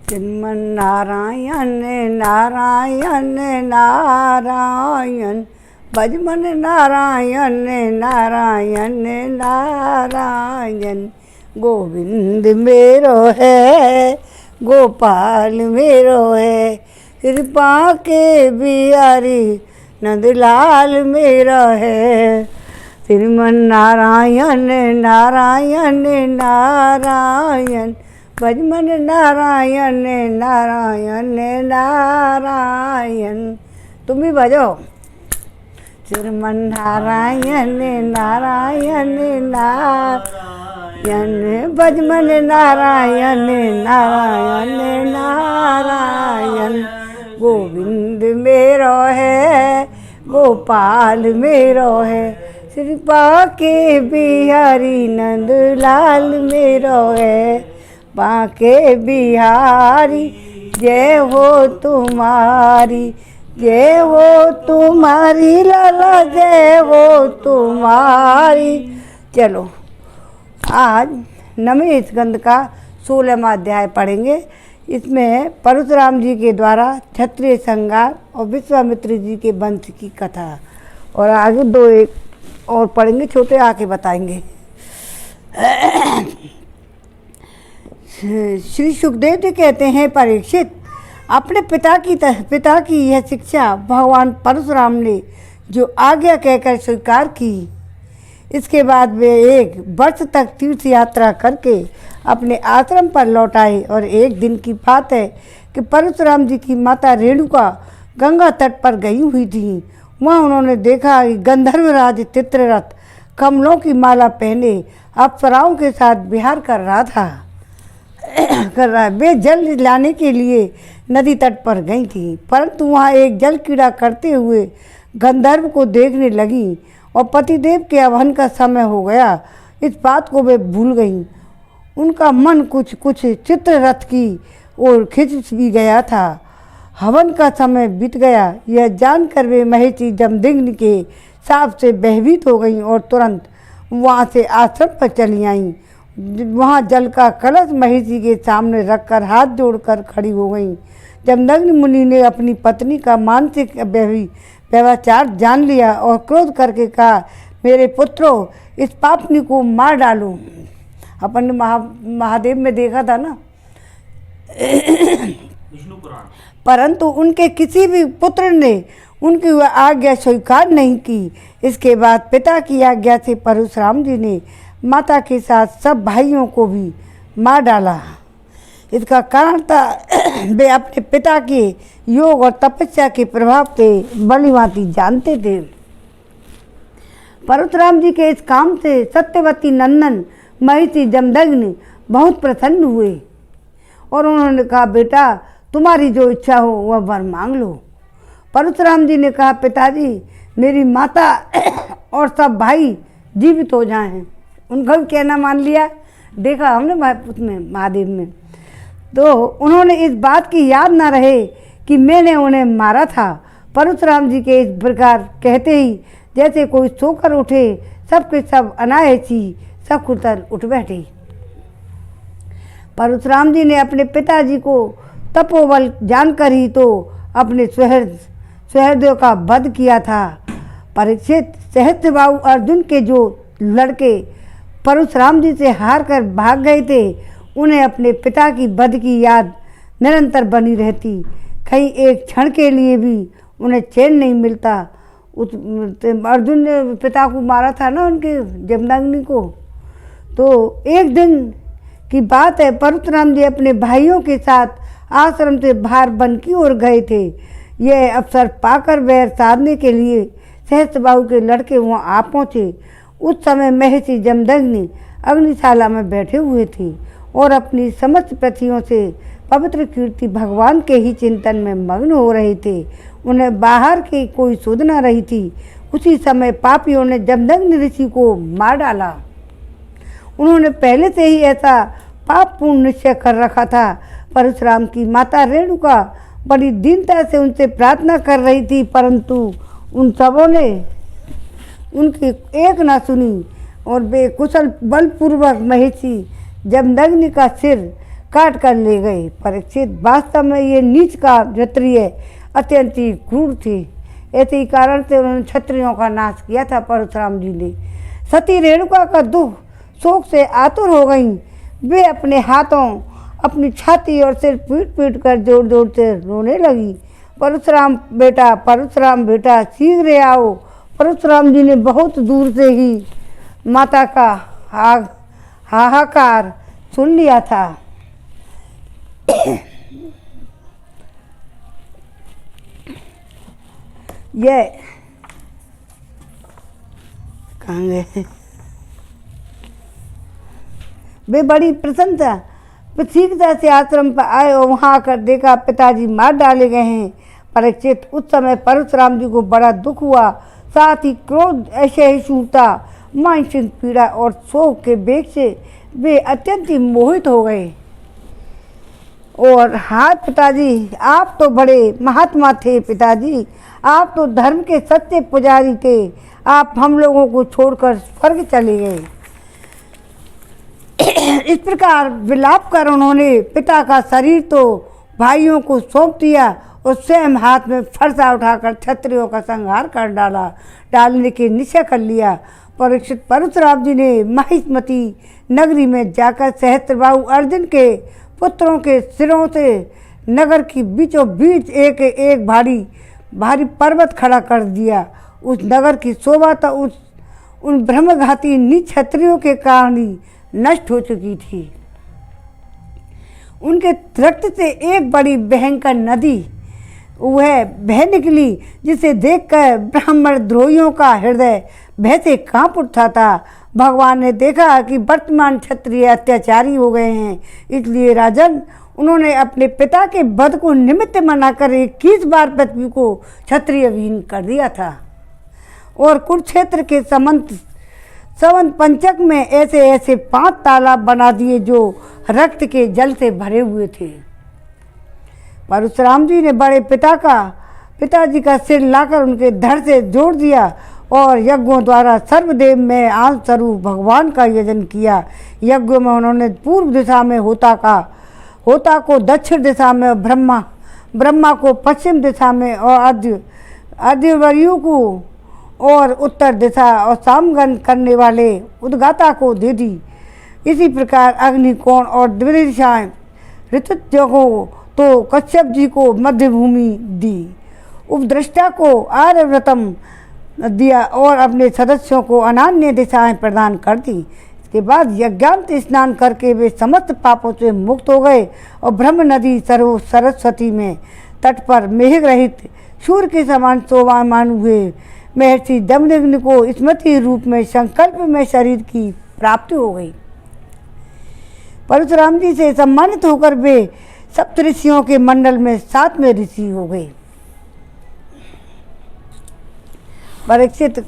श्रीमन नारायण नारायण नारायण, भजमन नारायण नारायण नारायण। गोविंद मेरो है गोपाल मेरो है, कृपा के बिहारी नंदलाल मेरा है। श्रीमन नारायण नारायण नारायण, भजमन नारायण नारायण नारायण। तुम भी भजो। श्रीमन नारायण नारायण नारायण, भजमन नारायण नारायण नारायण। गोविंद मेरो है गोपाल मेरो है, कृपा के बिहारी नंदलाल मेरो है। बांके बिहारी जय हो तुम्हारी, जय हो तुम्हारी लाला जय हो तुम्हारी। चलो आज नवमें स्कंद का 16वां अध्याय पढ़ेंगे। इसमें परशुराम जी के द्वारा क्षत्रिय संहार और विश्वामित्र जी के वंश की कथा, और आगे दो एक और पढ़ेंगे, छोटे आके बताएंगे। श्री सुखदेव जी कहते हैं, परीक्षित, अपने पिता की यह शिक्षा भगवान परशुराम ने जो आज्ञा कहकर स्वीकार की, इसके बाद वे 1 वर्ष तक तीर्थ यात्रा करके अपने आश्रम पर लौट आए। और एक दिन की बात है कि परशुराम जी की माता रेणुका गंगा तट पर गई हुई थी। वहाँ उन्होंने देखा कि गंधर्वराज चित्ररथ कमलों की माला पहने अप्सराओं के साथ विहार कर रहा है। वे जल लाने के लिए नदी तट पर गई थी, परंतु वहाँ एक जल कीड़ा करते हुए गंधर्व को देखने लगी और पतिदेव के हवन का समय हो गया, इस बात को वे भूल गईं। उनका मन कुछ चित्ररथ की ओर खिंच भी गया था। हवन का समय बीत गया, यह जानकर वे महिषी जमदग्नि के साप से भयभीत हो गईं और तुरंत वहाँ से आश्रम पर चली आईं। वहाँ जल का कलश महिषी के सामने रखकर हाथ जोड़कर खड़ी हो गईं। जमदग्नि मुनि ने अपनी पत्नी का मानसिक व्यभिचार जान लिया और क्रोध करके कहा, मेरे पुत्रों, इस पापनी को मार डालो। अपन ने महादेव में देखा था ना, विष्णु पुराण। परंतु उनके किसी भी पुत्र ने उनकी वह आज्ञा स्वीकार नहीं की। इसके बाद पिता की आज्ञा से परशुराम जी ने माता के साथ सब भाइयों को भी मार डाला। इसका कारण था वे अपने पिता के योग और तपस्या के प्रभाव से भलीभांति जानते थे। परशुराम जी के इस काम से सत्यवती नंदन महिषी जमदग्नि बहुत प्रसन्न हुए और उन्होंने कहा, बेटा, तुम्हारी जो इच्छा हो वह वर मांग लो। परशुराम जी ने कहा, पिताजी, मेरी माता और सब भाई जीवित हो जाएं। उनका भी कहना मान लिया, देखा हमने उसमें महादेव में। तो उन्होंने इस बात की याद ना रहे कि मैंने उन्हें मारा था। परशुराम जी के इस प्रकार कहते ही जैसे कोई सोकर उठे, सब के सब अनायासी सब खुतर उठ बैठे। परशुराम जी ने अपने पिताजी को तपोबल जानकर ही तो अपने सहृदय का वध किया था। परीक्षित, सहस्त्रबाहु अर्जुन के जो लड़के परशुराम जी से हार कर भाग गए थे, उन्हें अपने पिता की वध की याद निरंतर बनी रहती। कहीं एक क्षण के लिए भी उन्हें चैन नहीं मिलता। उस अर्जुन ने पिता को मारा था ना, उनके जमदग्नि को। तो एक दिन की बात है, परशुराम जी अपने भाइयों के साथ आश्रम से बाहर वन की ओर गए थे। यह अवसर पाकर वैर साधने के लिए सहस्त्रबाहु के लड़के वहाँ आ पहुँचे। उस समय महिषी जमदग्नि अग्निशाला में बैठे हुए थे और अपनी समस्त पृथ्वियों से पवित्र कीर्ति भगवान के ही चिंतन में मग्न हो रहे थे। उन्हें बाहर की कोई सुध न रही थी। उसी समय पापियों ने जमदग्नि ऋषि को मार डाला। उन्होंने पहले से ही ऐसा पापपूर्ण निश्चय कर रखा था। परशुराम की माता रेणुका बड़ी दीनता से उनसे प्रार्थना कर रही थी, परंतु उन सबों ने उनकी एक ना सुनी और वे कुशल बलपूर्वक महिषी जमदग्नि का सिर काट कर ले गए। परीक्षित, वास्तव में ये नीच का क्षत्रिय अत्यंत ही क्रूर थे। ऐसे ही कारण से उन्होंने क्षत्रियों का नाश किया था परशुराम जी ने। सती रेणुका का दुख शोक से आतुर हो गई। वे अपने हाथों अपनी छाती और सिर पीट पीट कर जोर जोर से रोने लगी। परशुराम बेटा शीघ्र आओ। परशुराम जी ने बहुत दूर से ही माता का हाहाकार सुन लिया था। ये कहाँ गए? वे बड़ी प्रसन्नता शीघ्रता से आश्रम पर आए और वहाँ आकर देखा पिताजी मार डाले गए हैं। परीक्षित, उस समय परशुराम जी को बड़ा दुख हुआ, साथ ही क्रोध, ऐसे ही शूरता, मानसिक पीड़ा और शोक के वेग से वे अत्यंत ही मोहित हो गए। और हाथ पिताजी, आप तो बड़े महात्मा थे। पिताजी, आप तो धर्म के सच्चे पुजारी थे। आप हम लोगों को छोड़कर स्वर्ग चले गए। इस प्रकार विलाप कर उन्होंने पिता का शरीर तो भाइयों को सौंप दिया और स्वयं हाथ में फरसा उठाकर क्षत्रियों का संहार कर डालने के निश्चय कर लिया। परीक्षित, परशुराम जी ने महिष्मती नगरी में जाकर सहस्त्रबाहु अर्जुन के पुत्रों के सिरों से नगर की बीचों बीच एक एक भारी पर्वत खड़ा कर दिया। उस नगर की शोभा तो उन ब्रह्मघाती नीच क्षत्रियों के कारण ही नष्ट हो चुकी थी। उनके रक्त से एक बड़ी भयंकर नदी वह बह निकली, जिसे देखकर ब्राह्मण द्रोहियों का हृदय भय से कांप उठता था। भगवान ने देखा कि वर्तमान क्षत्रिय अत्याचारी हो गए हैं, इसलिए राजन उन्होंने अपने पिता के वध को निमित्त बनाकर 21 बार पृथ्वी को क्षत्रिय विहीन कर दिया था। और कुरुक्षेत्र के संवत पंचक में ऐसे 5 तालाब बना दिए जो रक्त के जल से भरे हुए थे। परशुराम जी ने बड़े पिताजी का सिर लाकर उनके धड़ से जोड़ दिया और यज्ञों द्वारा सर्वदेव में आंश स्वरूप भगवान का यजन किया। यज्ञों में उन्होंने पूर्व दिशा में होता को दक्षिण दिशा में, ब्रह्मा को पश्चिम दिशा में और आदिवर्यु को और उत्तर दिशा और सामगन करने वाले उद्गाता को दे दी। इसी प्रकार अग्निकोण और द्विदिशाएं ऋतुजों को तो कश्यप जी को मध्य भूमि दी, उपद्रष्टा को आर्यव्रतम दिया और अपने सदस्यों को अनान्य दिशाएं प्रदान कर दी। इसके बाद यज्ञांत स्नान करके वे समस्त पापों से मुक्त हो गए और ब्रह्म नदी सरस्वती में तट पर मेघ रहित सूर्य के समान शोभामान हुए। महर्षि दमदग्नि को स्मृति रूप में संकल्प में शरीर की प्राप्ति हो गई। परशुराम जी से सम्मानित होकर वे सप्तऋषियों के मंडल में 7वें ऋषि हो गए। परीक्षित,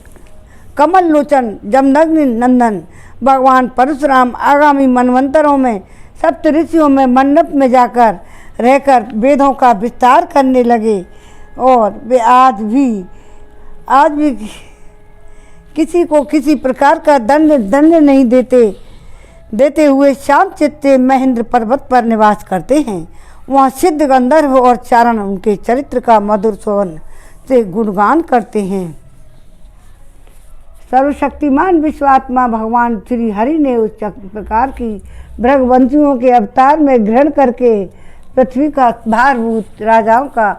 कमल लोचन जमदग्नि नंदन भगवान परशुराम आगामी मनवंतरों में सप्तऋषियों में मंडप में जाकर रहकर वेदों का विस्तार करने लगे और वे आज भी किसी को किसी प्रकार का दंड नहीं देते हुए शांत चित्ते महेंद्र पर्वत पर निवास करते हैं। वहाँ सिद्ध गंधर्व और चारण उनके चरित्र का मधुर स्वन से गुणगान करते हैं। सर्वशक्तिमान विश्वात्मा भगवान श्री हरि ने उस प्रकार की भृगवंशियों के अवतार में ग्रहण करके पृथ्वी का भारभूत राजाओं का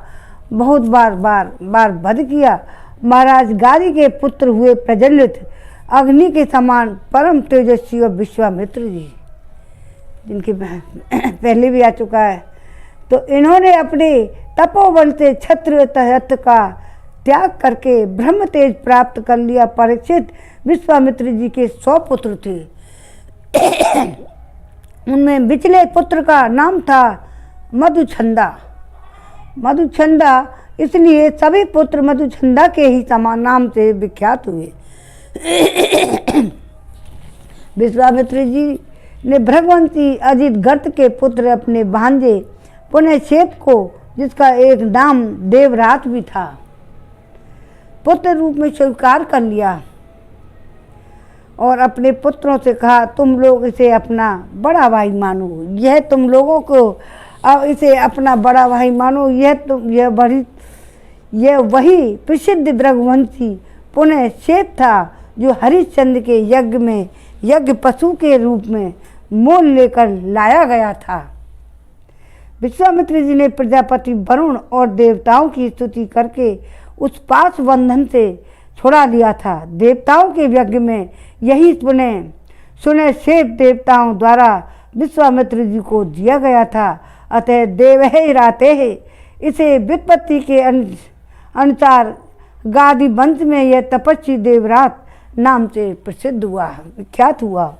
बहुत बार वध किया। महाराज गारी के पुत्र हुए प्रज्वलित अग्नि के समान परम तेजस्वी और विश्वामित्र जी, जिनके पहले भी आ चुका है, तो इन्होंने अपने तपोबल से क्षत्रिय तहत का त्याग करके ब्रह्म तेज प्राप्त कर लिया। परीक्षित, विश्वामित्र जी के 100 पुत्र थे। उनमें बिचले पुत्र का नाम था मधुछंदा। इसलिए सभी पुत्र मधुछंदा के ही समान नाम से विख्यात हुए। विश्वामित्र जी ने भृगवंशी अजित गर्त के पुत्र अपने भांजे पुनश्चेत को, जिसका एक नाम देवरात भी था, पुत्र रूप में स्वीकार कर लिया। और अपने पुत्रों से कहा, तुम लोग इसे अपना बड़ा भाई मानो, यह तुम लोगों को अब इसे अपना बड़ा भाई मानो। यह वही प्रसिद्ध रघुवंशी पुनः शेप था जो हरिश्चंद्र के यज्ञ में यज्ञ पशु के रूप में मोल लेकर लाया गया था। विश्वामित्र जी ने प्रजापति वरुण और देवताओं की स्तुति करके उस पाश बंधन से छुड़ा लिया था। देवताओं के यज्ञ में यही सुने शेप देवताओं द्वारा विश्वामित्र जी को दिया गया था। अतः देवहे राते इसे व्युत्पत्ति के अनुसार गादी वंश में यह तपस्वी देवरात नाम से प्रसिद्ध हुआ, विख्यात हुआ।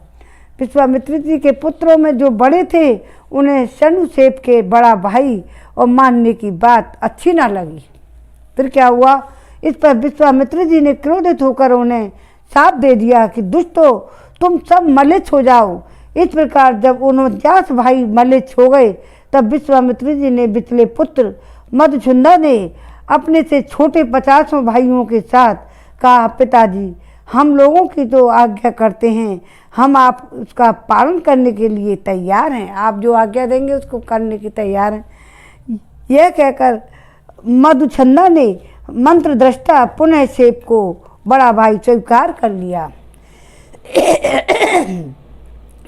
विश्वामित्र जी के पुत्रों में जो बड़े थे उन्हें शनुशेप के बड़ा भाई और मानने की बात अच्छी ना लगी। फिर क्या हुआ, इस पर विश्वामित्र जी ने क्रोधित होकर उन्हें शाप दे दिया कि दुष्टों, तुम सब मलिच्छ हो जाओ। इस प्रकार जब 49 भाई मलिच्छ हो गए तब विश्वामित्र जी ने बिचले पुत्र मधुसूदन ने अपने से छोटे 50 भाइयों के साथ कहा, पिताजी हम लोगों की तो आज्ञा करते हैं, हम आप उसका पालन करने के लिए तैयार हैं, आप जो आज्ञा देंगे उसको करने की तैयार हैं। यह कहकर मधुसूदन ने मंत्र दृष्टा पुनः शेप को बड़ा भाई स्वीकार कर लिया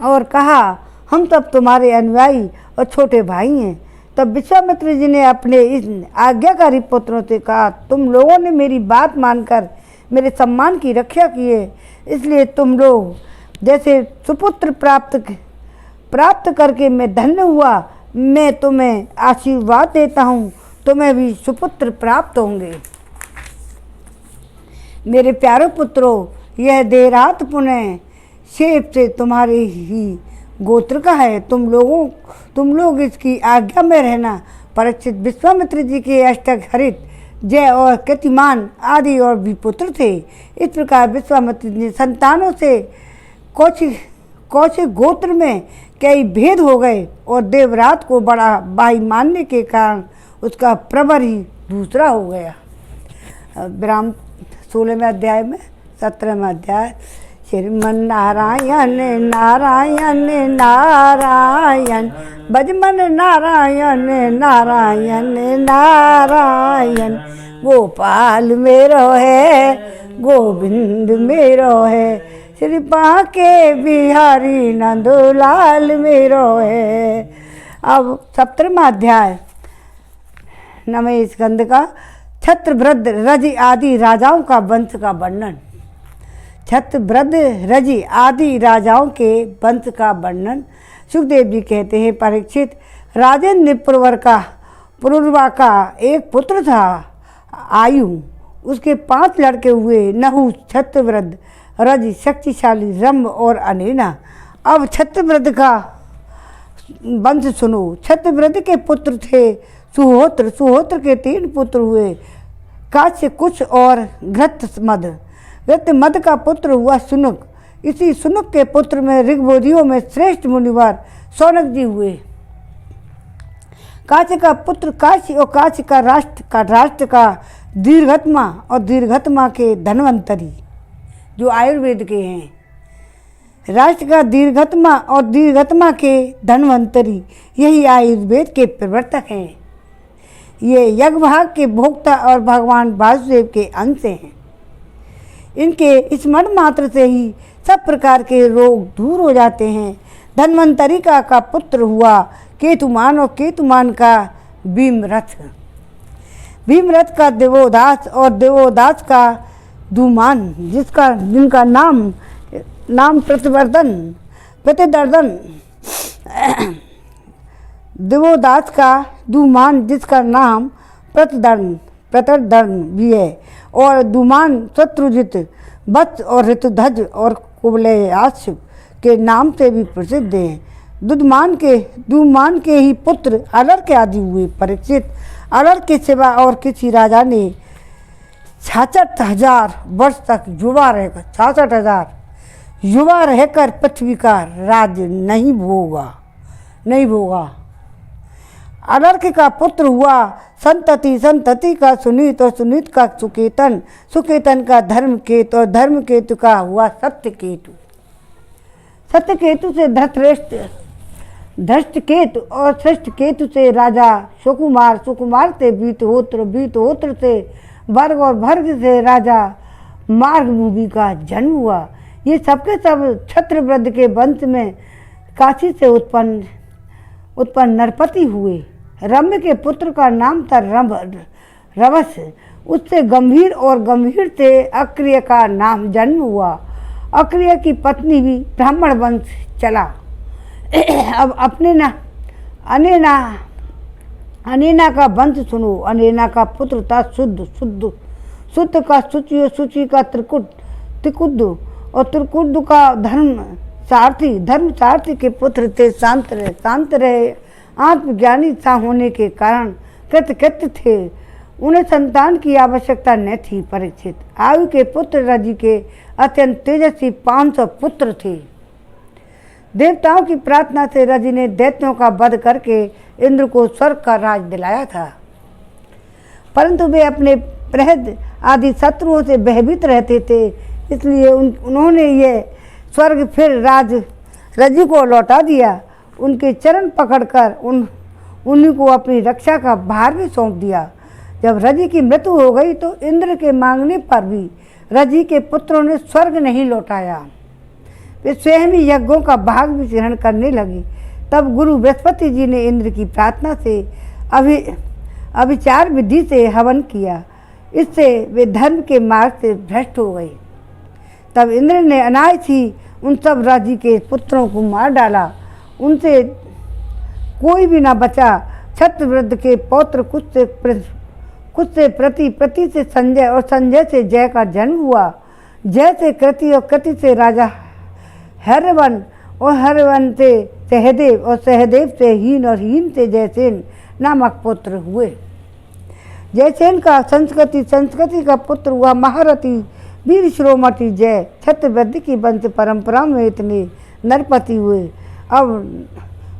और कहा, हम तब तुम्हारे अनुयायी और छोटे भाई हैं। तब विश्वामित्र जी ने अपने इस आज्ञाकारी पुत्रों से कहा, तुम लोगों ने मेरी बात मानकर मेरे सम्मान की रक्षा की है, इसलिए तुम लोग जैसे सुपुत्र प्राप्त करके मैं धन्य हुआ, मैं तुम्हें आशीर्वाद देता हूँ, तुम्हें भी सुपुत्र प्राप्त होंगे। मेरे प्यारे पुत्रों, यह देवरात पुनः शेप से तुम्हारे ही गोत्र का है, तुम लोग इसकी आज्ञा में रहना। परीक्षित विश्वामित्र जी के अष्टक हरित, जय और कीर्तिमान आदि और भी पुत्र थे। इस प्रकार विश्वामित्र जी संतानों से कौशिक गोत्र में कई भेद हो गए और देवरात को बड़ा भाई मानने के कारण उसका प्रवर ही दूसरा हो गया। विराम 16वें अध्याय में 17वें अध्याय। श्रीमन नारायण नारायण नारायण, भजमन नारायण नारायण नारायण, गोपाल मेरो है गोविंद मेरो है, श्री बांके बिहारी नंदलाल मेरो है। अब 17वां अध्याय 9वें स्कंद का छत्रभद्र रजि आदि राजाओं का वंश का वर्णन। छत्रभद्र रजि आदि राजाओं के वंश का वर्णन। सुखदेव जी कहते हैं, परीक्षित, राजेंद्र पुरुरवा का एक पुत्र था आयु, उसके 5 लड़के हुए, नहुष, छत्रभद्र, रजि, शक्तिशाली, रंभ और अनेना। अब छत्रभद्र का वंश सुनो। छत्रभद्र के पुत्र थे सुहोत्र के 3 पुत्र हुए, काश्य, कुश और घृतमद का पुत्र हुआ सुनक। इसी सुनक के पुत्र में ऋग्वेदियों में श्रेष्ठ मुनिवर शौनक जी हुए। काश्य का पुत्र काशी और काशी का राष्ट्र का दीर्घत्मा और दीर्घत्मा के धन्वंतरी, जो आयुर्वेद के हैं। राष्ट्र का दीर्घत्मा और दीर्घत्मा के धन्वंतरी, यही आयुर्वेद के प्रवर्तक हैं। ये यज्ञभाग के भोक्ता और भगवान वासुदेव के अंश हैं। इनके स्मरण मात्र से ही सब प्रकार के रोग दूर हो जाते हैं। धन्वंतरी का पुत्र हुआ केतुमान और केतुमान का भीमरथ, भीमरथ का देवोदास और देवोदास का धूमान, जिनका नाम प्रतिदर्दन, देवोदास का धूमान जिसका नाम प्रतर्दन भी है, और धूमान शत्रुजित, वत्स और ऋतुध्वज और कुवलयाक्ष के नाम से भी प्रसिद्ध हैं। धूमान के ही पुत्र अलर के आदि हुए। परीक्षित, अलर के सिवा और किसी राजा ने 66,000 वर्ष तक युवा रहकर 66,000 युवा रहकर पृथ्वी का राज्य नहीं भोगा। अलर्क का पुत्र हुआ संतति का सुनीत और सुनीत का सुकेतन का धर्मकेतु और धर्मकेतु का हुआ सत्यकेतु। सत्यकेतु से धृष्टकेतु और सृष्टकेतु से राजा सुकुमार, सुकुमार से बीतहोत्र, बीतहोत्र से वर्ग और भर्ग से राजा मार्गभूमि का जन्म हुआ। ये सबके सब छत्रव्रत के वंश में काशी से उत्पन्न नरपति हुए। रम्य के पुत्र का नाम था रवस, उससे गंभीर और गंभीर से अक्रिय का नाम जन्म हुआ। अक्रिय की पत्नी भी ब्राह्मण वंश चला। अब अपने अनेना का वंश सुनो। अनेना का पुत्र था शुद्ध का शुचि, शुचि का त्रिकुद और त्रिकुद का धर्म सारथी के पुत्र थे शांत रहे आत्मज्ञानी सा होने के कारण कृतकृत्य थे। उन्हें संतान की आवश्यकता न थी। परीक्षित आयु के पुत्र रजि के अत्यंत तेजस्वी 500 पुत्र थे। देवताओं की प्रार्थना से रजि ने दैत्यों का वध करके इंद्र को स्वर्ग का राज दिलाया था, परंतु वे अपने प्रहद आदि शत्रुओं से भयभीत रहते थे, इसलिए उन्होंने ये स्वर्ग फिर राज रजि को लौटा दिया। उनके चरण पकड़कर उन्हीं को अपनी रक्षा का भार भी सौंप दिया। जब रजि की मृत्यु हो गई तो इंद्र के मांगने पर भी रजि के पुत्रों ने स्वर्ग नहीं लौटाया। वे स्वयं ही यज्ञों का भाग भी ग्रहण करने लगे। तब गुरु बृहस्पति जी ने इंद्र की प्रार्थना से अभिचार विधि से हवन किया। इससे वे धर्म के मार्ग से भ्रष्ट हो गए। तब इंद्र ने अनायास ही उन सब रजि के पुत्रों को मार डाला। उनसे कोई भी न बचा। छत्रव्रत के पौत्र कुछ से प्रति से संजय और संजय से जय का जन्म हुआ। जय से कृति और कृति से राजा हरवन और हरवन से सहदेव और सहदेव से हीन और हीन से जयसेन नामक पुत्र हुए। जयसेन का संस्कृति का पुत्र हुआ महारथी वीर शिरोमणि जय। छत्रव्रत की वंश परंपरा में इतने नरपति हुए। अब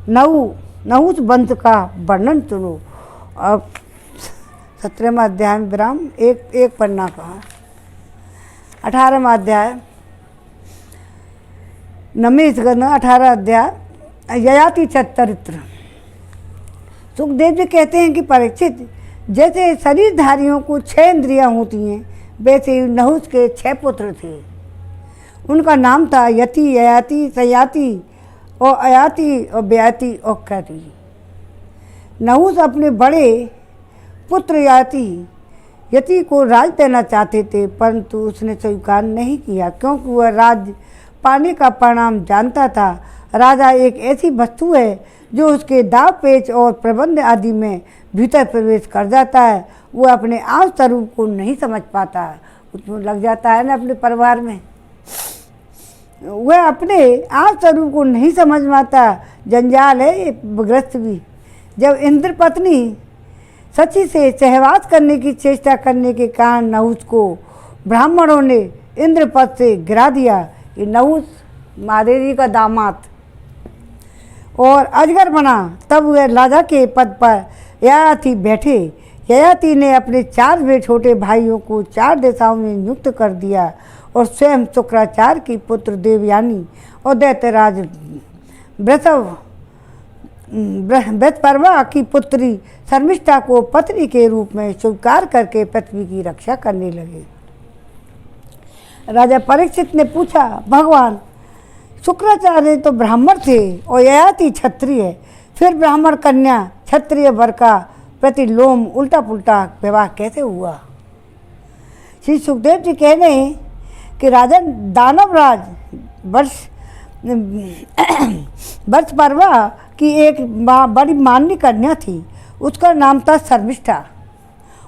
नहुस वंश का वर्णन सुनो। अब 17वां अध्याय में विराम एक पन्ना का 18वां अध्याय 18 अध्याय ययाति चरित्र। सुखदेव जी कहते हैं कि परीक्षित, जैसे शरीरधारियों को 6 इंद्रियां होती हैं, वैसे नहुस के 6 पुत्र थे। उनका नाम था यति, ययाति, सयाति और अयाति और ब्याति और कति। नहुस अपने बड़े पुत्र यति को राज देना चाहते थे, परंतु उसने स्वीकार नहीं किया, क्योंकि वह राज पाने का परिणाम जानता था। राजा एक ऐसी वस्तु है जो उसके दाव पेच और प्रबंध आदि में भीतर प्रवेश कर जाता है। वो अपने आप स्वरूप को नहीं समझ पाता, उसमें लग जाता है ना अपने परिवार में। वह अपने आप स्वरूप को नहीं समझ पाता, जंजाल है ये ग्रस्त भी। जब इंद्र पत्नी सची से सहवास करने की चेष्टा करने के कारण नहुस को ब्राह्मणों ने इंद्र पद से गिरा दिया। ये नहुस महादेवी का दामाद और अजगर बना। तब वह राजा के पद पर ययाति बैठे। ययाति ने अपने 4 छोटे भाइयों को 4 दिशाओं में नियुक्त कर दिया और स्वयं शुक्राचार्य की पुत्र देवयानी और दैत्यराज बृहस्पति की पुत्री शर्मिष्ठा को पत्नी के रूप में स्वीकार करके पृथ्वी की रक्षा करने लगे। राजा परीक्षित ने पूछा, भगवान, शुक्राचार्य तो ब्राह्मण थे और ययाति क्षत्रिय, फिर ब्राह्मण कन्या क्षत्रिय वर का प्रतिलोम उल्टा पुल्टा विवाह कैसे हुआ? श्री सुखदेव जी कह रहे हैं कि राजा दानवराज बृहस्पति की एक बड़ी मान्य कन्या थी। उसका नाम था शर्मिष्ठा।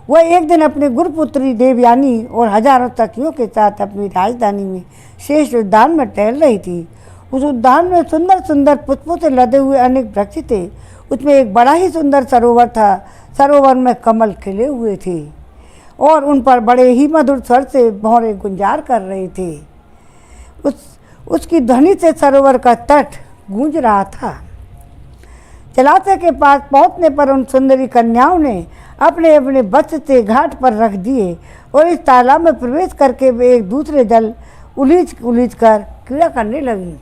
वह एक दिन अपने गुरुपुत्री देवयानी और हजारों सखियों के साथ अपनी राजधानी में श्रेष्ठ उद्यान में टहल रही थी। उस उद्यान में सुंदर सुंदर पुष्पों से लदे हुए अनेक वृक्ष थे। उसमें एक बड़ा ही सुंदर सरोवर था। सरोवर में कमल खिले हुए थे और उन पर बड़े ही मधुर स्वर से भौरे गुंजार कर रहे थे। उसकी ध्वनि से सरोवर का तट गूंज रहा था। जलाशय के पास पहुंचने पर उन सुंदरी कन्याओं ने अपने अपने वस्त्र से घाट पर रख दिए और इस तालाब में प्रवेश करके वे एक दूसरे जल उलीच कर क्रीड़ा करने लगी।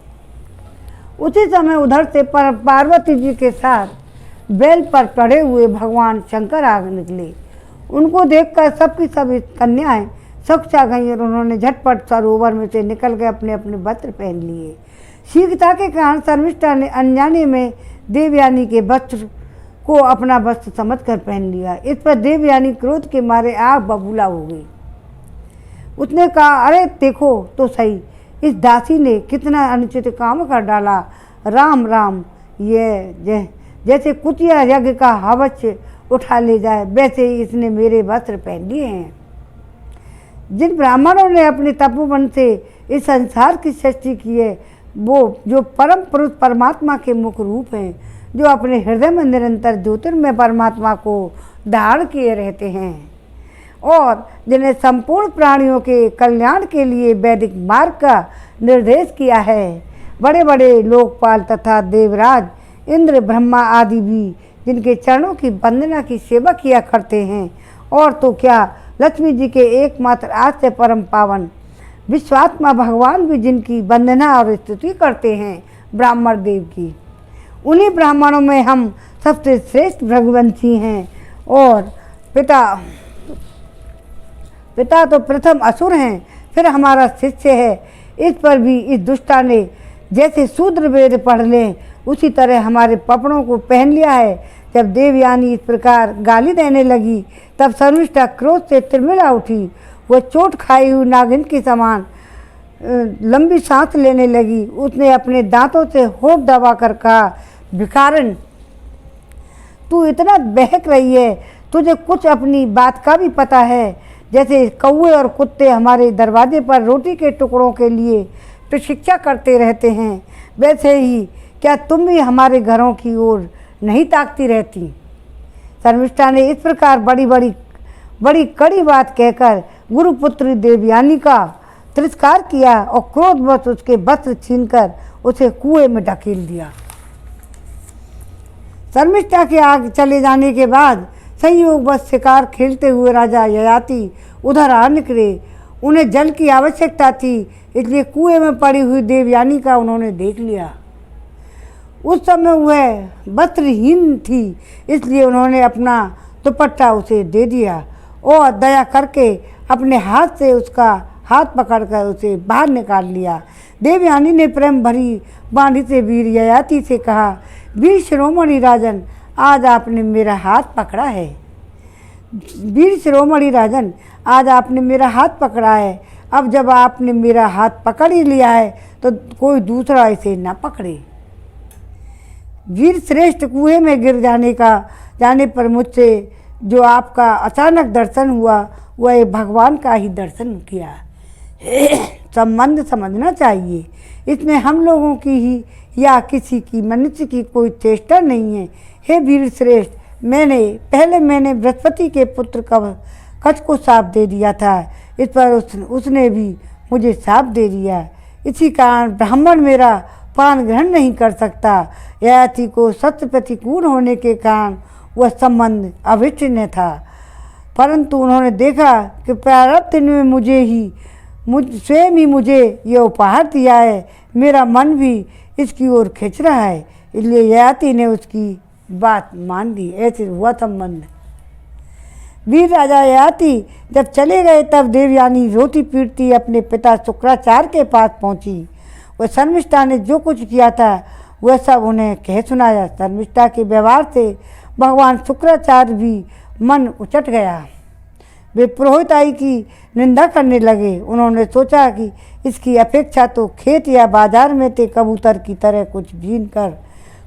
उसी समय उधर से पार्वती जी के साथ बैल पर चढ़े हुए भगवान शंकर आ निकले। उनको देखकर सबकी सब कन्याएं सकुचा गई और उन्होंने झटपट सरोवर में से निकल के अपने अपने वस्त्र पहन लिए। शीघ्रता के कारण शर्मिष्ठा ने अनजाने में देवयानी के वस्त्र को अपना वस्त्र समझकर पहन लिया। इस पर देवयानी क्रोध के मारे आग बबूला हो गई। उसने कहा, अरे देखो तो सही, इस दासी ने कितना अनुचित काम कर डाला। राम राम, ये जैसे कुतिया यज्ञ का हवच उठा ले जाए वैसे ही इसने मेरे वस्त्र पहन लिए हैं। जिन ब्राह्मणों ने अपने तपोवन से इस संसार की सृष्टि की है, वो जो परम पुरुष परमात्मा के मुख रूप हैं, जो अपने हृदय में निरंतर ज्योतिर्मय परमात्मा को धारण किए रहते हैं और जिन्हें संपूर्ण प्राणियों के कल्याण के लिए वैदिक मार्ग का निर्देश किया है। बड़े बड़े लोकपाल तथा देवराज इंद्र ब्रह्मा आदि भी जिनके चरणों की वंदना की सेवा किया करते हैं। और तो क्या, लक्ष्मी जी के एकमात्र आश्रय परम पावन विश्वात्मा भगवान भी जिनकी वंदना और स्तुति करते हैं ब्राह्मण देव की। उन्हीं ब्राह्मणों में हम सबसे श्रेष्ठ भृगुवंशी हैं और पिता तो प्रथम असुर हैं, फिर हमारा शिष्य है। इस पर भी इस दुष्टा ने जैसे शूद्र वेद पढ़ लें उसी तरह हमारे पपड़ों को पहन लिया है। जब देवयानी इस प्रकार गाली देने लगी तब शर्मिष्ठा क्रोध से तिरमिरा उठी। वह चोट खाई हुई नागिन के समान लंबी सांस लेने लगी। उसने अपने दांतों से होठ दबा कर कहा, भिखारन, तू इतना बहक रही है, तुझे कुछ अपनी बात का भी पता है? जैसे कौवे और कुत्ते हमारे दरवाजे पर रोटी के टुकड़ों के लिए प्रतीक्षा करते रहते हैं, वैसे ही क्या तुम भी हमारे घरों की ओर नहीं ताकती रहती? शर्मिष्ठा ने इस प्रकार बड़ी कड़ी बात कहकर गुरुपुत्री देवयानी का तिरस्कार किया और क्रोधवश उसके वस्त्र छीनकर उसे कुएं में ढकेल दिया। शर्मिष्ठा के आगे चले जाने के बाद संयोगवश शिकार खेलते हुए राजा ययाति उधर आ निकले। उन्हें जल की आवश्यकता थी, इसलिए कुएं में पड़ी हुई देवयानी का उन्होंने देख लिया। उस समय वह वस्त्रहीन थी, इसलिए उन्होंने अपना दुपट्टा उसे दे दिया और दया करके अपने हाथ से उसका हाथ पकड़कर उसे बाहर निकाल लिया। देवयानी ने प्रेम भरी वाणी से वीर ययाति से कहा, वीर शिरोमणि राजन, आज आपने मेरा हाथ पकड़ा है। वीर शिरोमणि राजन, आज आपने मेरा हाथ पकड़ा है। अब जब आपने मेरा हाथ पकड़ ही लिया है तो कोई दूसरा इसे न पकड़े। वीर श्रेष्ठ, कुएं में गिर जाने पर मुझसे जो आपका अचानक दर्शन हुआ वह एक भगवान का ही दर्शन किया। संबंध समझना चाहिए, इसमें हम लोगों की ही या किसी की मनुष्य की कोई चेष्टा नहीं है। हे वीर श्रेष्ठ, मैंने बृहस्पति के पुत्र कच्छ को शाप दे दिया था, इस पर उसने भी मुझे शाप दे दिया। इसी कारण ब्राह्मण मेरा पान ग्रहण नहीं कर सकता। ययाति को सत्य प्रतिकूल होने के कारण वह संबंध अविच्छिन्न था, परंतु उन्होंने देखा कि प्रारब्ध ने स्वयं ही मुझे ये उपहार दिया है, मेरा मन भी इसकी ओर खिंच रहा है, इसलिए ययाति ने उसकी बात मान ली। ऐसे हुआ संबंध। वीर राजा ययाति जब चले गए तब देवयानी रोती पीटती अपने पिता शुक्राचार्य के पास पहुंची। वह शर्मिष्ठा ने जो कुछ किया था वह सब उन्हें कह सुनाया। शर्मिष्ठा के व्यवहार से भगवान शुक्राचार्य भी मन उचट गया। वे पुरोहिताई की निंदा करने लगे। उन्होंने सोचा कि इसकी अपेक्षा तो खेत या बाजार में ते कबूतर की तरह कुछ बीन कर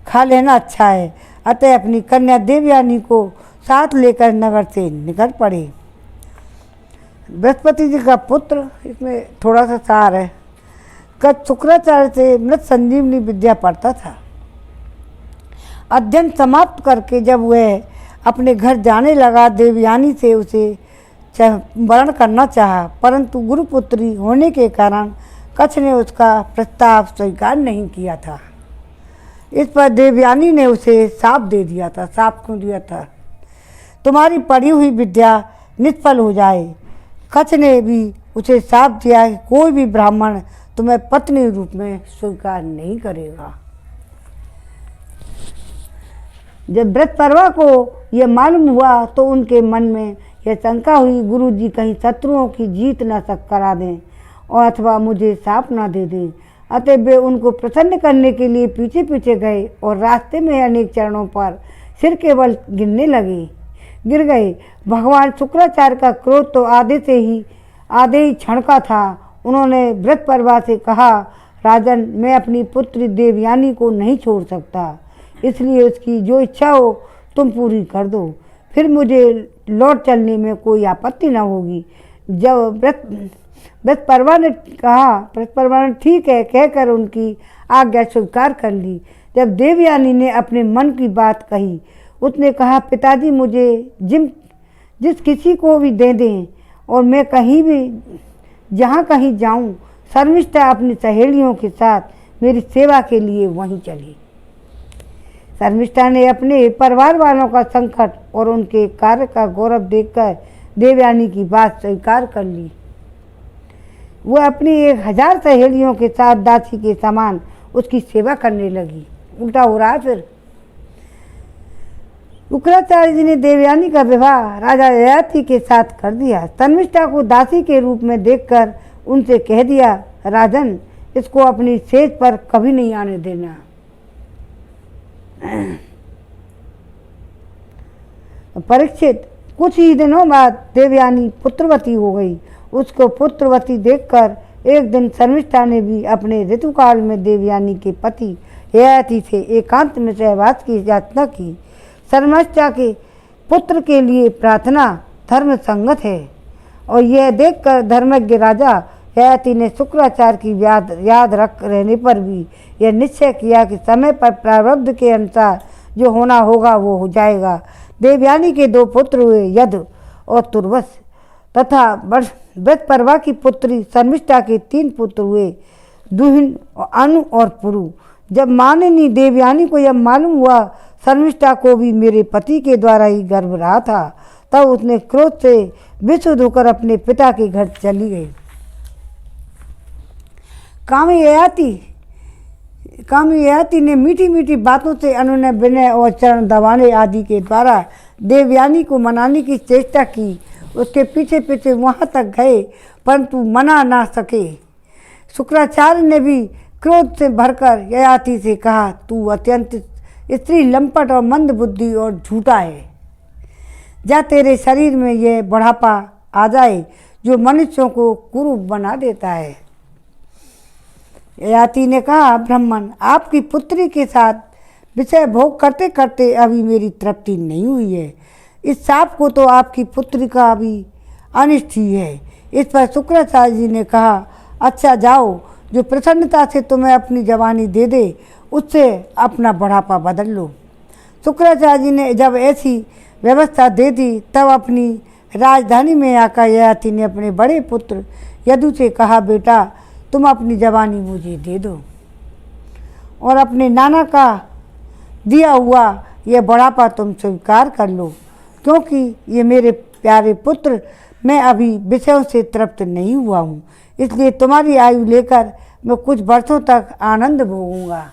खा लेना अच्छा है। अतः अपनी कन्या देवयानी को साथ लेकर नगर से निकल पड़े। बृहस्पति जी का पुत्र, इसमें थोड़ा सा सार है, कच्छ शुक्राचार्य से मृत संजीवनी विद्या पढ़ता था। अध्ययन समाप्त करके जब वह अपने घर जाने लगा, देवयानी से उसे वर्ण करना चाहा, परंतु गुरुपुत्री होने के कारण कच्छ ने उसका प्रस्ताव स्वीकार नहीं किया था। इस पर देवयानी ने उसे शाप दे दिया था। शाप क्यों दिया था? तुम्हारी पढ़ी हुई विद्या निष्फल हो जाए। कच्छ ने भी उसे शाप दिया कि कोई भी ब्राह्मण तुम्हें पत्नी रूप में स्वीकार नहीं करेगा। जब बृहस्पति को यह मालूम हुआ तो उनके मन में यह शंका हुई, गुरुजी कहीं शत्रुओं की जीत न करा दें और अथवा मुझे साप न दे दें। अतः वे उनको प्रसन्न करने के लिए पीछे पीछे गए और रास्ते में अनेक चरणों पर सिर के बल गिर गए। भगवान शुक्राचार्य का क्रोध तो आधे ही क्षण का था। उन्होंने बृहस्पति से कहा, राजन, मैं अपनी पुत्री देवयानी को नहीं छोड़ सकता, इसलिए उसकी जो इच्छा हो तुम पूरी कर दो, फिर मुझे लौट चलने में कोई आपत्ति न होगी। जब बृहस्पति ने ठीक है कहकर उनकी आज्ञा स्वीकार कर ली। जब देवयानी ने अपने मन की बात कही, उसने कहा, पिताजी मुझे जिस किसी को भी दे दें और मैं कहीं भी जहाँ कहीं जाऊँ, शर्मिष्ठा अपनी सहेलियों के साथ मेरी सेवा के लिए वहीं चली। शर्मिष्ठा ने अपने परिवार वालों का संकट और उनके कार्य का गौरव देखकर देवयानी की बात स्वीकार कर ली। वह अपनी 1000 सहेलियों के साथ दासी के समान उसकी सेवा करने लगी। उल्टा हो रहा है फिर। शुक्राचार्य जी ने देवयानी का विवाह राजा ययाति के साथ कर दिया। शर्मिष्ठा को दासी के रूप में देखकर उनसे कह दिया, राजन, इसको अपनी सेज पर कभी नहीं आने देना। परीक्षित, कुछ ही दिनों बाद देवयानी पुत्रवती हो गई। उसको पुत्रवती देखकर एक दिन शर्मिष्ठा ने भी अपने ऋतुकाल में देवयानी के पति ययाति से एकांत में सहवास की याचना की। शर्मिष्ठा के पुत्र के लिए प्रार्थना धर्म संगत है और यह देखकर धर्मज्ञ राजा ययाति ने शुक्राचार्य की याद रख रहने पर भी यह निश्चय किया कि समय पर प्रारब्ध के अनुसार जो होना होगा वो हो जाएगा। देवयानी के 2 पुत्र हुए, यद और तुर्वस, तथा बृहस्पति की पुत्री शर्मिष्ठा के 3 पुत्र हुए, दुहिन, अनु और पुरु। जब माननी देवयानी को यह मालूम हुआ शर्मिष्ठा को भी मेरे पति के द्वारा ही गर्भ रहा था, तब उसने क्रोध से विशुद्ध होकर अपने पिता के घर चली गई। कामी ययाति ने मीठी मीठी बातों से अनुनय विनय और चरण दबाने आदि के द्वारा देवयानी को मनाने की चेष्टा की। उसके पीछे पीछे वहाँ तक गए परंतु मना ना सके। शुक्राचार्य ने भी क्रोध से भरकर ययाति से कहा, तू अत्यंत स्त्री लंपट और मंद बुद्धि और झूठा है। जा तेरे शरीर में यह बुढ़ापा आ जाए जो मनुष्यों को कुरूप बना देता है। ययाति ने कहा, ब्राह्मण, आपकी पुत्री के साथ विषय भोग करते करते अभी मेरी तृप्ति नहीं हुई है। इस साप को तो आपकी पुत्री का भी अनिष्ट ही है। इस पर शुक्राचार्य जी ने कहा, अच्छा जाओ, जो प्रसन्नता से तुम्हें अपनी जवानी दे दे उससे अपना बुढ़ापा बदल लो। शुक्राचार्य जी ने जब ऐसी व्यवस्था दे दी तब अपनी राजधानी में आकर ययाति ने अपने बड़े पुत्र यदु से कहा, बेटा तुम अपनी जवानी मुझे दे दो और अपने नाना का दिया हुआ यह बुढ़ापा तुम स्वीकार कर लो, क्योंकि ये मेरे प्यारे पुत्र, मैं अभी विषयों से तृप्त नहीं हुआ हूँ, इसलिए तुम्हारी आयु लेकर मैं कुछ वर्षों तक आनंद भोगूंगा।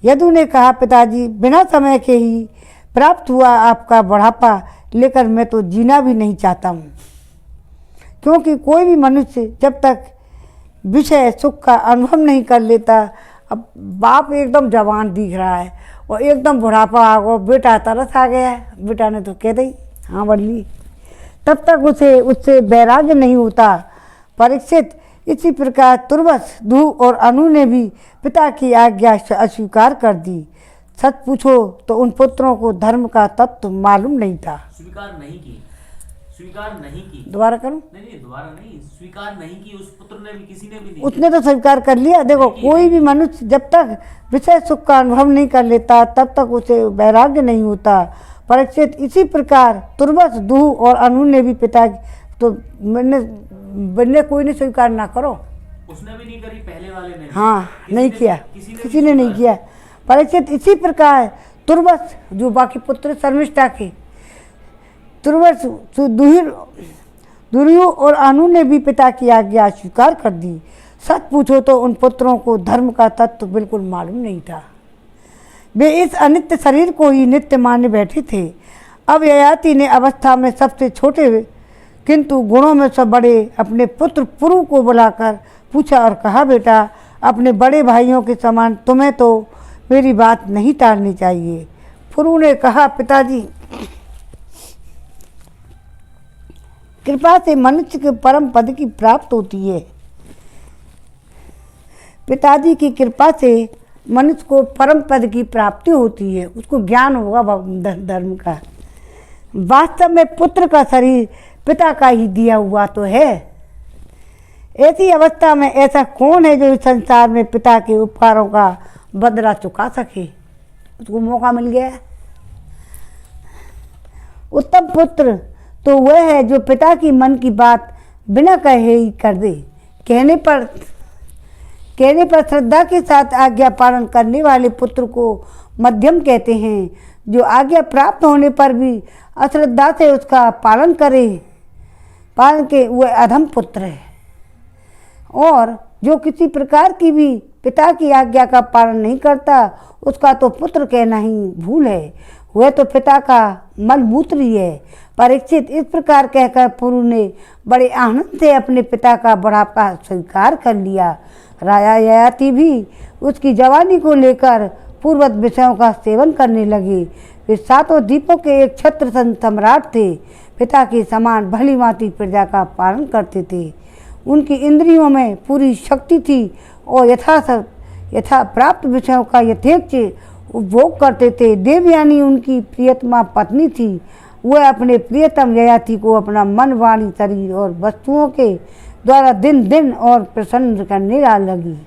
यदु ने कहा, पिताजी, बिना समय के ही प्राप्त हुआ आपका बुढ़ापा लेकर मैं तो जीना भी नहीं चाहता हूँ, क्योंकि कोई भी मनुष्य जब तक विषय सुख का अनुभव नहीं कर लेता। अब बाप एकदम जवान दिख रहा है और एकदम बुढ़ापा आ गया, बेटा तरस आ गया है, बेटा ने तो कह दी हाँ बढ़ली, तब तक उससे वैराग्य नहीं होता। परीक्षित, इसी प्रकार तुर्वस, ध्रुव और अनु ने भी पिता की आज्ञा अस्वीकार कर दी। सच पूछो तो उन पुत्रों को धर्म का तत्व मालूम नहीं था। स्वीकार नहीं की। दोबारा करूं? नहीं, दोबारा नहीं, स्वीकार नहीं की। उस पुत्र ने भी, किसी ने भी नहीं। उसने तो स्वीकार कर लिया। देखो, कोई भी मनुष्य जब तक विषय सुख का अनुभव नहीं कर लेता तब तक उसे वैराग्य नहीं होता। परीक्षित, इसी प्रकार तुर्वस, ध्रुव और अनु ने भी पिता तो मैंने कोई ने स्वीकार ना करो। उसने भी नहीं करी, पहले वाले ने। हाँ, नहीं किया, किसी ने नहीं किया। परीक्षित, इसी प्रकार तुर्वस, जो बाकी पुत्र शर्मिष्ठा के, तुर्वस, दुर्यो और अनु ने भी पिता की आज्ञा स्वीकार कर दी। सच पूछो तो उन पुत्रों को धर्म का तत्व बिल्कुल मालूम नहीं था। वे इस अनित्य शरीर को ही नित्य माने बैठे थे। अब ययाति ने अवस्था में सबसे छोटे किंतु गुणों में सब बड़े अपने पुत्र पुरु को बुलाकर पूछा और कहा, बेटा, अपने बड़े भाइयों के समान तुम्हें तो मेरी बात नहीं टालनी चाहिए। पुरु ने कहा, पिताजी, कृपा से मनुष्य के परम पद की प्राप्त होती है। पिताजी की कृपा से मनुष्य को परम पद की प्राप्ति होती है, उसको ज्ञान होगा धर्म का। वास्तव में पुत्र का शरीर पिता का ही दिया हुआ तो है। ऐसी अवस्था में ऐसा कौन है जो इस संसार में पिता के उपकारों का बदला चुका सके? उसको मौका मिल गया। उत्तम पुत्र तो वह है जो पिता की मन की बात बिना कहे ही कर दे। कहने पर श्रद्धा के साथ आज्ञा पालन करने वाले पुत्र को मध्यम कहते हैं। जो आज्ञा प्राप्त होने पर भी अश्रद्धा से उसका पालन के वह अधम पुत्र है। और जो किसी प्रकार की भी पिता की आज्ञा का पालन नहीं करता, उसका तो पुत्र कहना ही भूल है, वह तो पिता का मलमूत्र ही है। परीक्षित, इस प्रकार कहकर पुरु ने बड़े आनंद से अपने पिता का बुढ़ापा स्वीकार कर लिया। राजा ययाति भी उसकी जवानी को लेकर पूर्वत विषयों का सेवन करने लगे। वे सातों द्वीपों के एक छत्र सम्राट थे। पिता के समान भली भांति प्रजा का पालन करते थे। उनकी इंद्रियों में पूरी शक्ति थी और यथा प्राप्त विषयों का यथेच्छ उपभोग करते थे। देवयानी उनकी प्रियतमा पत्नी थी। वह अपने प्रियतम ययाति को अपना मन, वाणी, शरीर और वस्तुओं के द्वारा दिन दिन और प्रसन्न करने लगी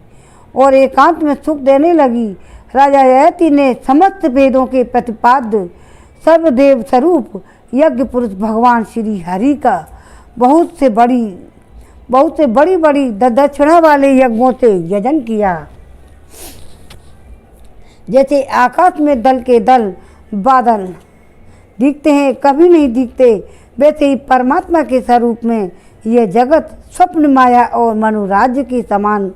और एकांत में सुख देने लगी। राजा ययाति ने समस्त वेदों के प्रतिपाद्य सर्वदेव स्वरूप यज्ञ पुरुष भगवान श्री हरि का बहुत से बड़ी बड़ी दक्षिणा वाले यज्ञों से यजन किया। जैसे आकाश में दल के दल बादल दिखते हैं, कभी नहीं दिखते, वैसे ही परमात्मा के स्वरूप में यह जगत स्वप्न, माया और मनोराज्य के समान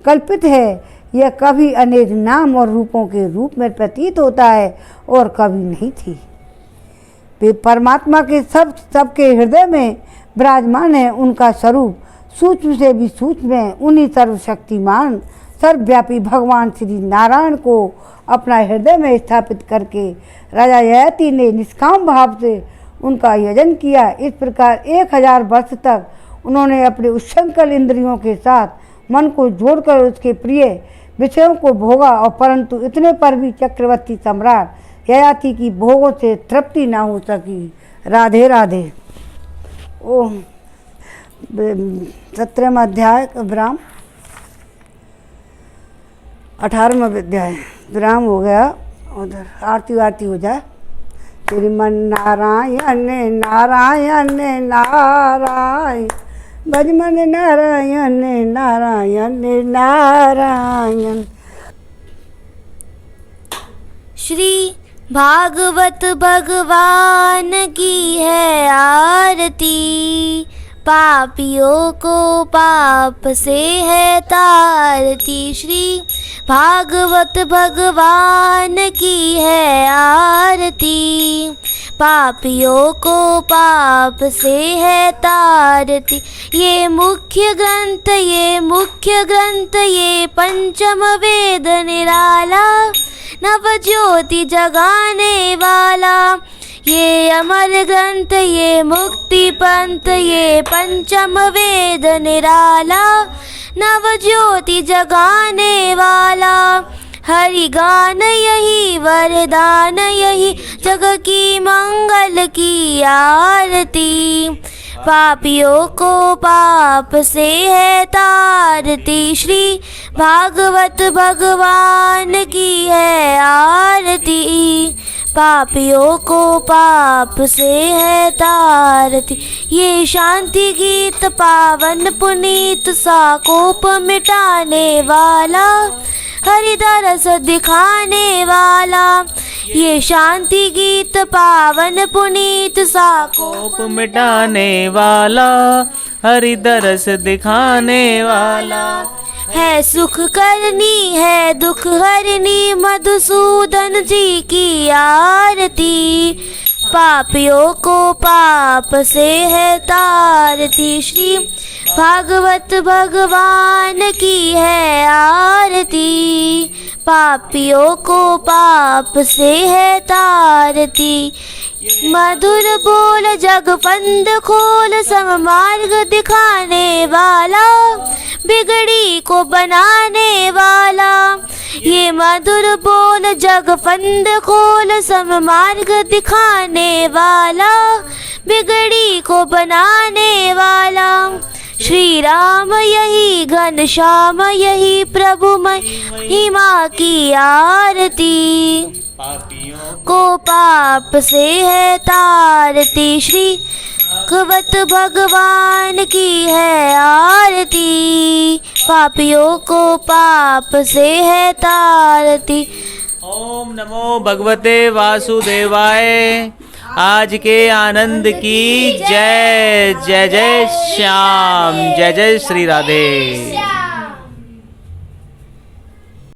कल्पित है। यह कभी अनेक नाम और रूपों के रूप में प्रतीत होता है और कभी नहीं थी। वे परमात्मा के सबके हृदय में विराजमान है। उनका स्वरूप सूक्ष्म से भी सूक्ष्म है। उन्हीं सर्वशक्तिमान सर्वव्यापी भगवान श्री नारायण को अपना हृदय में स्थापित करके राजा ययाति ने निष्काम भाव से उनका यजन किया। इस प्रकार 1000 वर्ष तक उन्होंने अपने उच्छृंखल इंद्रियों के साथ मन को जोड़कर उसके प्रिय विषयों को भोगा और परंतु इतने पर भी चक्रवर्ती सम्राट ययाति की भोगों से तृप्ति न हो सकी। राधे राधे। ओम 17वां अध्याय विराम, 18वां अध्याय विराम हो गया। उधर आरती हो जाए। श्रीमन नारायण नारायण नारायण, भजमन नारायण नारायण नारायण। श्री भागवत भगवान की है आरती, पापियों को पाप से है तारती। श्री भागवत भगवान की है आरती, पापियों को पाप से है तारती। ये मुख्य ग्रंथ ये पंचम वेद निराला, नव ज्योति जगाने वाला। ये अमर ग्रंथ ये मुक्ति पंथ, ये पंचम वेद निराला, नव ज्योति जगाने वाला। हरि गान यही वरदान यही, जग की मंगल की आरती। पापियों को पाप से है तारती, श्री भागवत भगवान की है आरती। पापियों को पाप से है तारती। ये शांति गीत पावन पुनीत सा कोप मिटाने वाला, हरि दरस दिखाने वाला। ये शांति गीत पावन पुनीत सा कोप मिटाने वाला, हरि दरस दिखाने वाला। है सुख करनी है दुख हरनी, मधुसूदन जी की आरती। पापियों को पाप से है तारती, श्री भागवत भगवान की है आरती। पापियों को पाप से है तारती। मधुर बोल जगपंद खोल, सममार्ग दिखाने वाला, बिगड़ी को बनाने वाला। ये मधुर बोल जगपंद खोल, सममार्ग दिखाने वाला, बिगड़ी को बनाने वाला। श्री राम यही घनश्याम यही प्रभु महिमा की आरती। को पाप से है तारती, श्री भागवत भगवान की है आरती। पापियों को पाप से है तारती। ओम नमो भगवते वासुदेवाय। आज के आनंद की जय। जय जय श्याम, जय जय श्री राधे।